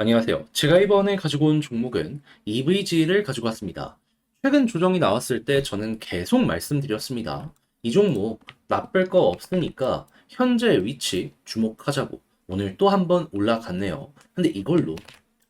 안녕하세요. 제가 이번에 가지고 온 종목은 EVG를 가지고 왔습니다. 최근 조정이 나왔을 때 저는 계속 말씀드렸습니다. 이 종목 나쁠 거 없으니까 현재 위치 주목하자고. 오늘 또 한 번 올라갔네요. 근데 이걸로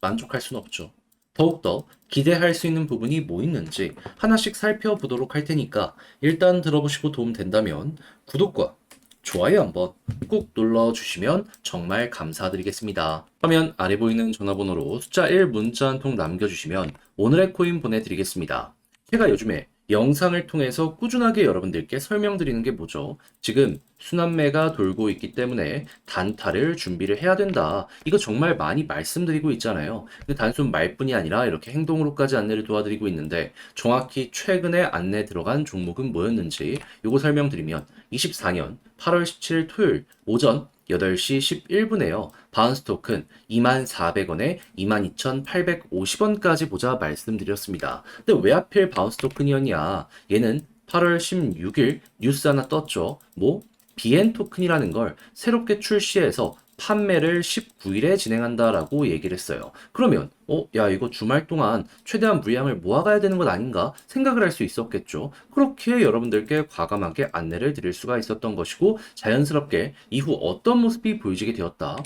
만족할 순 없죠. 더욱더 기대할 수 있는 부분이 뭐 있는지 하나씩 살펴보도록 할 테니까 일단 들어보시고 도움 된다면 구독과 좋아요 한번 꾹 눌러주시면 정말 감사드리겠습니다. 화면 아래 보이는 전화번호로 숫자 1 문자 한 통 남겨주시면 오늘의 코인 보내드리겠습니다. 제가 요즘에 영상을 통해서 꾸준하게 여러분들께 설명드리는 게 뭐죠? 지금 순환매가 돌고 있기 때문에 단타를 준비를 해야 된다. 이거 정말 많이 말씀드리고 있잖아요. 근데 단순 말뿐이 아니라 이렇게 행동으로까지 안내를 도와드리고 있는데 정확히 최근에 안내 들어간 종목은 뭐였는지 요거 설명드리면 24년 8월 17일 토요일 오전 8시 11분에요. 바운스 토큰 24,400원에 22,850원까지 보자 말씀드렸습니다. 근데 왜 하필 바운스 토큰이었냐? 얘는 8월 16일 뉴스 하나 떴죠. 뭐? BN 토큰이라는 걸 새롭게 출시해서 판매를 19일에 진행한다라고 얘기를 했어요. 그러면 야 이거 주말 동안 최대한 물량을 모아가야 되는 것 아닌가 생각을 할 수 있었겠죠. 그렇게 여러분들께 과감하게 안내를 드릴 수가 있었던 것이고 자연스럽게 이후 어떤 모습이 보여지게 되었다.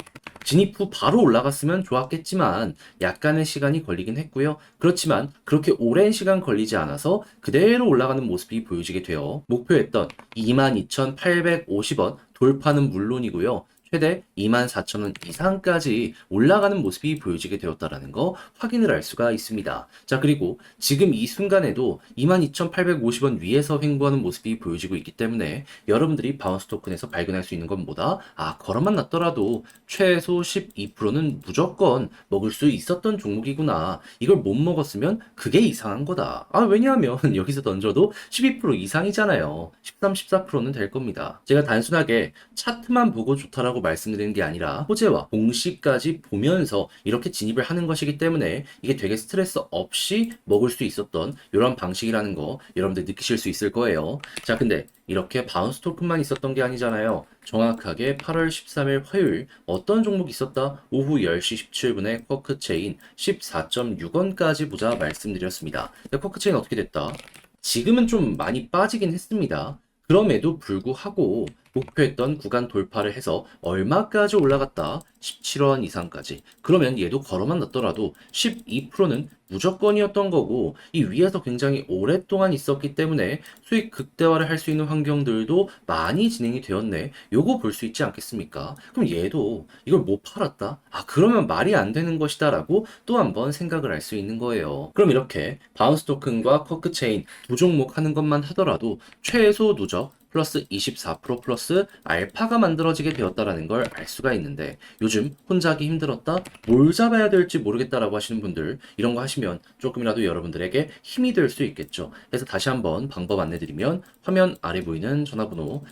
진입 후 바로 올라갔으면 좋았겠지만 약간의 시간이 걸리긴 했고요. 그렇지만 그렇게 오랜 시간 걸리지 않아서 그대로 올라가는 모습이 보여지게 되어 목표했던 22,850원 돌파는 물론이고요. 최대 24,000원 이상까지 올라가는 모습이 보여지게 되었다라는 거 확인을 할 수가 있습니다. 자, 그리고 지금 이 순간에도 22,850원 위에서 횡보하는 모습이 보여지고 있기 때문에 여러분들이 바운스 토큰에서 발견할 수 있는 건 뭐다? 걸어만 놨더라도 최소 12%는 무조건 먹을 수 있었던 종목이구나. 이걸 못 먹었으면 그게 이상한 거다. 왜냐하면 여기서 던져도 12% 이상이잖아요. 13, 14%는 될 겁니다. 제가 단순하게 차트만 보고 좋다라고 말씀드리는 게 아니라 호재와 공시까지 보면서 이렇게 진입을 하는 것이기 때문에 이게 되게 스트레스 없이 먹을 수 있었던 이런 방식이라는 거 여러분들 느끼실 수 있을 거예요. 자, 근데 이렇게 바운스 토큰만 있었던 게 아니잖아요. 정확하게 8월 13일 화요일 어떤 종목이 있었다? 오후 10시 17분에 쿼크체인 14.6원까지 보자 말씀드렸습니다. 쿼크체인 어떻게 됐다? 지금은 좀 많이 빠지긴 했습니다. 그럼에도 불구하고 목표했던 구간 돌파를 해서 얼마까지 올라갔다? 17원 이상까지. 그러면 얘도 걸어만 놨더라도 12%는 무조건이었던 거고 이 위에서 굉장히 오랫동안 있었기 때문에 수익 극대화를 할 수 있는 환경들도 많이 진행이 되었네. 요거 볼 수 있지 않겠습니까? 그럼 얘도 이걸 못 팔았다? 그러면 말이 안 되는 것이다 라고 또 한번 생각을 할 수 있는 거예요. 그럼 이렇게 바운스 토큰과 커크체인 두 종목 하는 것만 하더라도 최소 누적 플러스 24% 플러스 알파가 만들어지게 되었다라는 걸 알 수가 있는데 요즘 혼자 하기 힘들었다? 뭘 잡아야 될지 모르겠다라고 하시는 분들 이런 거 하시면 조금이라도 여러분들에게 힘이 될 수 있겠죠. 그래서 다시 한번 방법 안내드리면 화면 아래 보이는 전화번호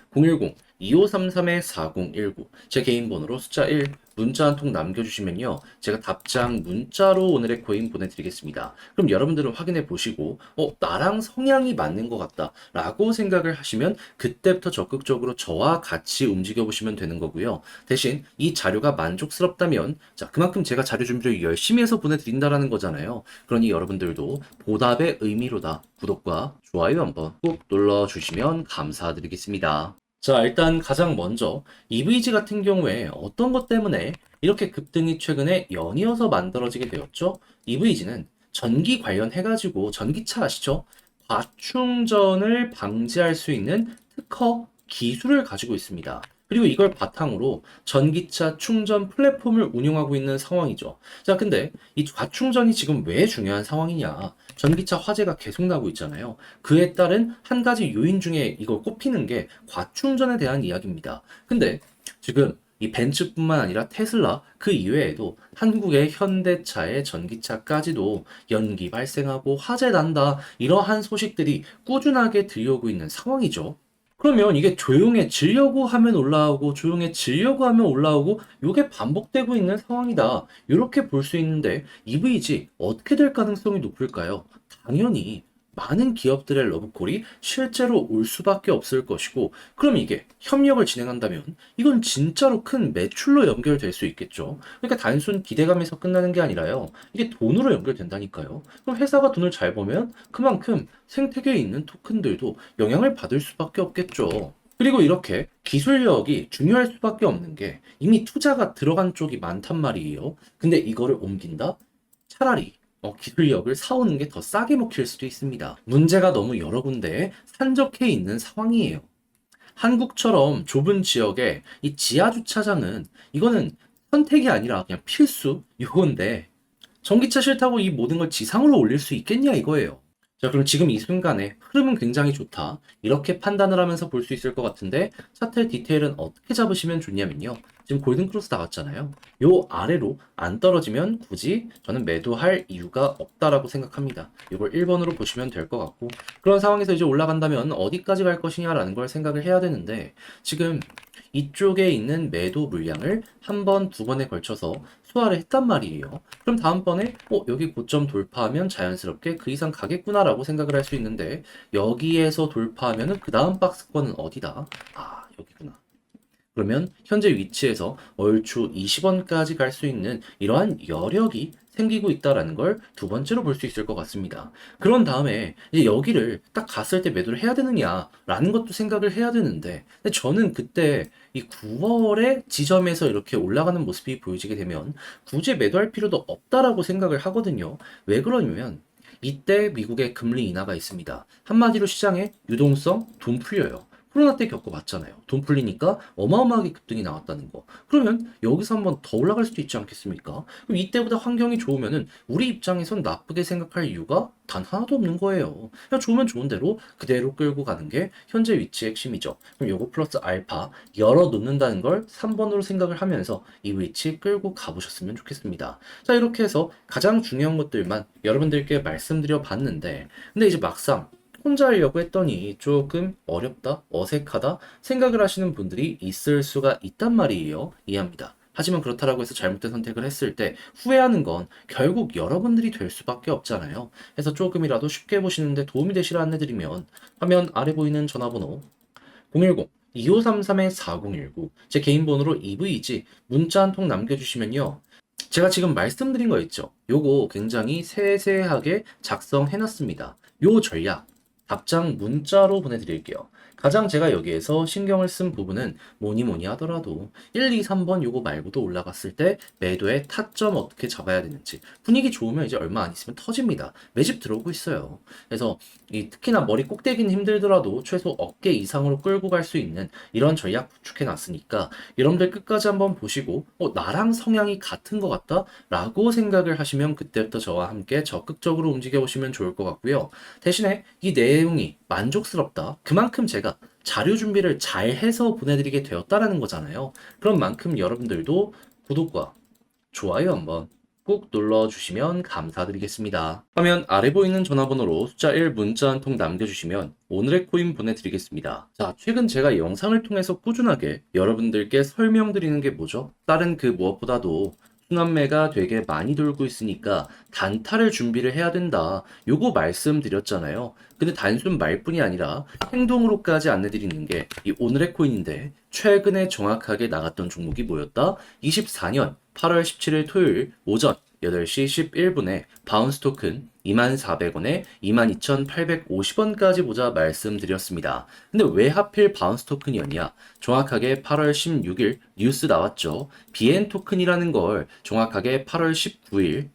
010-2533-4019 제 개인 번호로 숫자 1 문자 한 통 남겨주시면요. 제가 답장 문자로 오늘의 코인 보내드리겠습니다. 그럼 여러분들은 확인해 보시고 나랑 성향이 맞는 것 같다 라고 생각을 하시면 그때부터 적극적으로 저와 같이 움직여 보시면 되는 거고요. 대신 이 자료가 만족스럽다면 자 그만큼 제가 자료 준비를 열심히 해서 보내드린다라는 거잖아요. 그러니 여러분들도 보답의 의미로다 구독과 좋아요 한번 꼭 눌러주시면 감사드리겠습니다. 자, 일단 가장 먼저 EVG 같은 경우에 어떤 것 때문에 이렇게 급등이 최근에 연이어서 만들어지게 되었죠? EVG는 전기 관련해가지고 전기차 아시죠? 과충전을 방지할 수 있는 특허 기술을 가지고 있습니다. 그리고 이걸 바탕으로 전기차 충전 플랫폼을 운영하고 있는 상황이죠. 자, 근데 이 과충전이 지금 왜 중요한 상황이냐? 전기차 화재가 계속 나고 있잖아요. 그에 따른 한 가지 요인 중에 이걸 꼽히는 게 과충전에 대한 이야기입니다. 근데 지금 이 벤츠뿐만 아니라 테슬라 그 이외에도 한국의 현대차의 전기차까지도 연기 발생하고 화재 난다 이러한 소식들이 꾸준하게 들려오고 있는 상황이죠. 그러면 이게 조용해지려고 하면 올라오고 조용해지려고 하면 올라오고 이게 반복되고 있는 상황이다. 이렇게 볼 수 있는데 EVG 어떻게 될 가능성이 높을까요? 당연히 많은 기업들의 러브콜이 실제로 올 수밖에 없을 것이고, 그럼 이게 협력을 진행한다면 이건 진짜로 큰 매출로 연결될 수 있겠죠. 그러니까 단순 기대감에서 끝나는 게 아니라요. 이게 돈으로 연결된다니까요. 그럼 회사가 돈을 잘 벌면 그만큼 생태계에 있는 토큰들도 영향을 받을 수밖에 없겠죠. 그리고 이렇게 기술력이 중요할 수밖에 없는 게 이미 투자가 들어간 쪽이 많단 말이에요. 근데 이거를 옮긴다? 차라리 기술력을 사오는 게 더 싸게 먹힐 수도 있습니다. 문제가 너무 여러 군데에 산적해 있는 상황이에요. 한국처럼 좁은 지역에 이 지하 주차장은 이거는 선택이 아니라 그냥 필수 요건데 전기차 싫다고 이 모든 걸 지상으로 올릴 수 있겠냐 이거예요. 자, 그럼 지금 이 순간에 흐름은 굉장히 좋다. 이렇게 판단을 하면서 볼 수 있을 것 같은데 차트 디테일은 어떻게 잡으시면 좋냐면요. 지금 골든크로스 나왔잖아요. 요 아래로 안 떨어지면 굳이 저는 매도할 이유가 없다라고 생각합니다. 이걸 1번으로 보시면 될 것 같고 그런 상황에서 이제 올라간다면 어디까지 갈 것이냐라는 걸 생각을 해야 되는데 지금 이쪽에 있는 매도 물량을 한 번, 두 번에 걸쳐서 소화를 했단 말이에요. 그럼 다음번에 여기 고점 돌파하면 자연스럽게 그 이상 가겠구나라고 생각을 할 수 있는데 여기에서 돌파하면은 그 다음 박스권은 어디다? 아, 여기구나. 그러면 현재 위치에서 얼추 20원까지 갈 수 있는 이러한 여력이 생기고 있다라는 걸 두 번째로 볼 수 있을 것 같습니다. 그런 다음에 이제 여기를 딱 갔을 때 매도를 해야 되느냐라는 것도 생각을 해야 되는데 근데 저는 그때 이 9월의 지점에서 이렇게 올라가는 모습이 보여지게 되면 굳이 매도할 필요도 없다라고 생각을 하거든요. 왜 그러냐면 이때 미국의 금리 인하가 있습니다. 한마디로 시장에 유동성, 돈 풀려요. 코로나 때 겪어봤잖아요. 돈 풀리니까 어마어마하게 급등이 나왔다는 거. 그러면 여기서 한번 더 올라갈 수도 있지 않겠습니까? 그럼 이때보다 환경이 좋으면은 우리 입장에선 나쁘게 생각할 이유가 단 하나도 없는 거예요. 그냥 좋으면 좋은 대로 그대로 끌고 가는 게 현재 위치의 핵심이죠. 그럼 요거 플러스 알파 열어 놓는다는 걸 3번으로 생각을 하면서 이 위치 끌고 가보셨으면 좋겠습니다. 자, 이렇게 해서 가장 중요한 것들만 여러분들께 말씀드려 봤는데 근데 이제 막상 혼자 하려고 했더니 조금 어렵다, 어색하다 생각을 하시는 분들이 있을 수가 있단 말이에요. 이해합니다. 하지만 그렇다라고 해서 잘못된 선택을 했을 때 후회하는 건 결국 여러분들이 될 수밖에 없잖아요. 그래서 조금이라도 쉽게 보시는데 도움이 되시라 안내드리면 화면 아래 보이는 전화번호 010-2533-4019 제 개인 번호로 EV이지 문자 한 통 남겨주시면요. 제가 지금 말씀드린 거 있죠? 요거 굉장히 세세하게 작성해놨습니다. 요 전략 답장 문자로 보내드릴게요. 가장 제가 여기에서 신경을 쓴 부분은 뭐니 뭐니 하더라도 1, 2, 3번 요거 말고도 올라갔을 때 매도의 타점 어떻게 잡아야 되는지 분위기 좋으면 이제 얼마 안 있으면 터집니다. 매집 들어오고 있어요. 그래서 특히나 머리 꼭대기는 힘들더라도 최소 어깨 이상으로 끌고 갈 수 있는 이런 전략 구축해 놨으니까 여러분들 끝까지 한번 보시고 나랑 성향이 같은 것 같다 라고 생각을 하시면 그때부터 저와 함께 적극적으로 움직여 보시면 좋을 것 같고요. 대신에 이 내용이 만족스럽다. 그만큼 제가 자료 준비를 잘 해서 보내드리게 되었다라는 거잖아요. 그런 만큼 여러분들도 구독과 좋아요 한번 꼭 눌러주시면 감사드리겠습니다. 화면 아래 보이는 전화번호로 숫자 1 문자 한 통 남겨주시면 오늘의 코인 보내드리겠습니다. 자, 최근 제가 영상을 통해서 꾸준하게 여러분들께 설명드리는 게 뭐죠? 다른 그 무엇보다도 순환매가 되게 많이 돌고 있으니까 단타를 준비를 해야 된다. 요거 말씀드렸잖아요. 근데 단순 말뿐이 아니라 행동으로까지 안내드리는 게 이 오늘의 코인인데 최근에 정확하게 나갔던 종목이 뭐였다? 24년 8월 17일 토요일 오전 8시 11분에 바운스 토큰 24,400원에 22,850원까지 보자 말씀드렸습니다. 근데 왜 하필 바운스 토큰이었냐? 정확하게 8월 16일 뉴스 나왔죠. BN 토큰이라는 걸 정확하게 8월 19일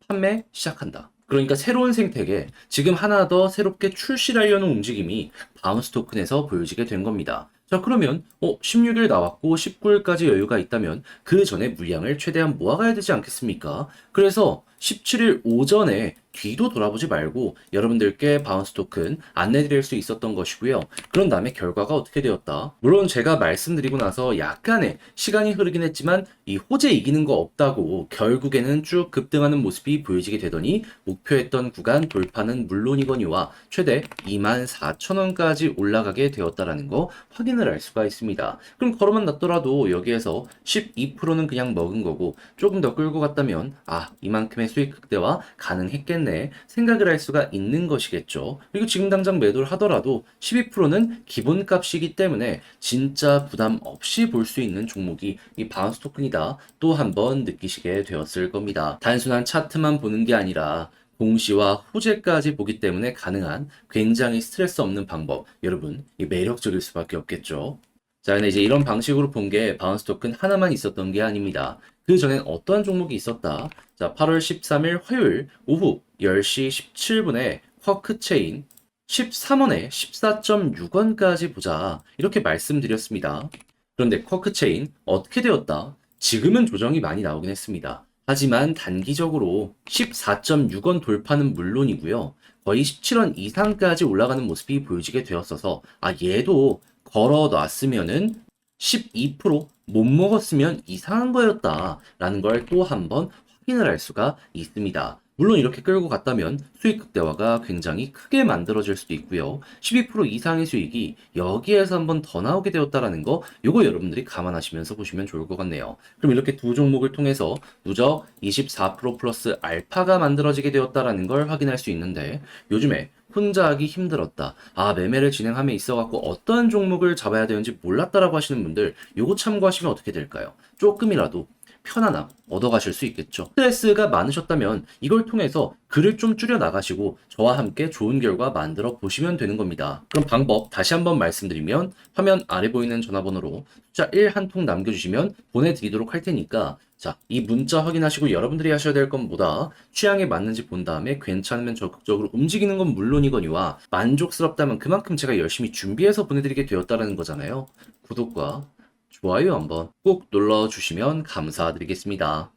판매 시작한다. 그러니까 새로운 생태계, 지금 하나 더 새롭게 출시하려는 움직임이 바운스 토큰에서 보여지게 된 겁니다. 자, 그러면 16일 나왔고 19일까지 여유가 있다면 그 전에 물량을 최대한 모아가야 되지 않겠습니까? 그래서 17일 오전에 뒤도 돌아보지 말고 여러분들께 바운스 토큰 안내드릴 수 있었던 것이고요. 그런 다음에 결과가 어떻게 되었다? 물론 제가 말씀드리고 나서 약간의 시간이 흐르긴 했지만 이 호재 이기는 거 없다고 결국에는 쭉 급등하는 모습이 보여지게 되더니 목표했던 구간 돌파는 물론이거니와 최대 24,000원까지 올라가게 되었다라는 거 확인을 할 수가 있습니다. 그럼 걸어만 놨더라도 여기에서 12%는 그냥 먹은 거고 조금 더 끌고 갔다면 이만큼의 수익 극대화 가능했겠네 생각을 할 수가 있는 것이겠죠. 그리고 지금 당장 매도를 하더라도 12%는 기본값이기 때문에 진짜 부담 없이 볼 수 있는 종목이 이 바운스 토큰이다 또 한번 느끼시게 되었을 겁니다. 단순한 차트만 보는 게 아니라 공시와 호재까지 보기 때문에 가능한 굉장히 스트레스 없는 방법. 여러분, 이 매력적일 수밖에 없겠죠. 자, 근데 이제 이런 방식으로 본 게 바운스 토큰 하나만 있었던 게 아닙니다. 그 전엔 어떠한 종목이 있었다? 자, 8월 13일 화요일 오후 10시 17분에 쿼크 체인 13원에 14.6원까지 보자. 이렇게 말씀드렸습니다. 그런데 쿼크 체인 어떻게 되었다? 지금은 조정이 많이 나오긴 했습니다. 하지만 단기적으로 14.6원 돌파는 물론이고요. 거의 17원 이상까지 올라가는 모습이 보여지게 되었어서 얘도 걸어 놨으면은 12%못 먹었으면 이상한 거였다라는 걸 또 한번 확인을 할 수가 있습니다. 물론 이렇게 끌고 갔다면 수익 극대화가 굉장히 크게 만들어질 수도 있고요. 12% 이상의 수익이 여기에서 한번 더 나오게 되었다라는 거, 요거 여러분들이 감안하시면서 보시면 좋을 것 같네요. 그럼 이렇게 두 종목을 통해서 누적 24% 플러스 알파가 만들어지게 되었다라는 걸 확인할 수 있는데, 요즘에 혼자 하기 힘들었다. 매매를 진행함에 있어갖고 어떤 종목을 잡아야 되는지 몰랐다라고 하시는 분들, 요거 참고하시면 어떻게 될까요? 조금이라도 편안함 얻어가실 수 있겠죠. 스트레스가 많으셨다면 이걸 통해서 글을 좀 줄여 나가시고 저와 함께 좋은 결과 만들어 보시면 되는 겁니다. 그럼 방법 다시 한번 말씀드리면 화면 아래 보이는 전화번호로 숫자 1 한 통 남겨주시면 보내드리도록 할 테니까 자, 이 문자 확인하시고 여러분들이 하셔야 될 건 뭐다? 취향에 맞는지 본 다음에 괜찮으면 적극적으로 움직이는 건 물론이거니와 만족스럽다면 그만큼 제가 열심히 준비해서 보내드리게 되었다는 거잖아요. 구독과 좋아요 한번 꼭 눌러주시면 감사드리겠습니다.